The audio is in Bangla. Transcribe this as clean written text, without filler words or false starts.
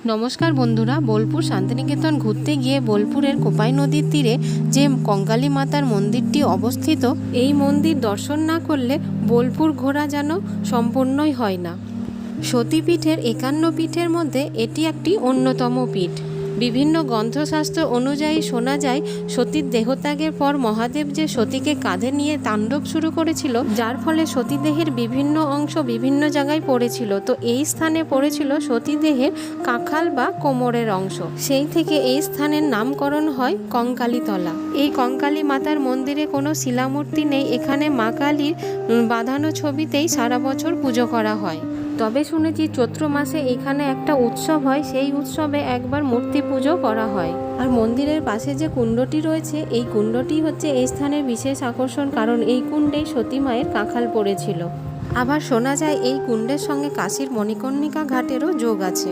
নমস্কার বন্ধুরা, বোলপুর শান্তিনিকেতন ঘুরতে গিয়ে বোলপুরের কোপাই নদীর তীরে যে কঙ্কালী মাতার মন্দিরটি অবস্থিত, এই মন্দির দর্শন না করলে বোলপুর ঘোরা যেন সম্পূর্ণই হয় না। সতীপীঠের 51 পীঠের মধ্যে এটি একটি অন্যতম পীঠ। বিভিন্ন গ্রন্থশাস্ত্র অনুযায়ী শোনা যায়, সতীর দেহত্যাগের পর মহাদেব যে সতীকে কাঁধে নিয়ে তাণ্ডব শুরু করেছিল, যার ফলে সতীদেহের বিভিন্ন অংশ বিভিন্ন জায়গায় পড়েছিল। তো এই স্থানে পড়েছিল সতীদেহের কাঁখাল বা কোমরের অংশ। সেই থেকে এই স্থানের নামকরণ হয় কঙ্কালীতলা। এই কঙ্কালী মাতার মন্দিরে কোনো শিলামূর্তি নেই। এখানে মা কালীর বাঁধানো ছবিতেই সারা বছর পুজো করা হয়। তবে শুনেছি চৈত্র মাসে এখানে একটা উৎসব হয়, সেই উৎসবে একবার মূর্তি পুজো করা হয়। আর মন্দিরের পাশে যে কুণ্ডটি রয়েছে, এই কুণ্ডটি হচ্ছে এই স্থানের বিশেষ আকর্ষণ, কারণ এই কুণ্ডেই সতী মায়ের কাঁখাল পড়েছিল। আবার শোনা যায় এই কুণ্ডের সঙ্গে কাশীর মণিকর্ণিকা ঘাটেরও যোগ আছে।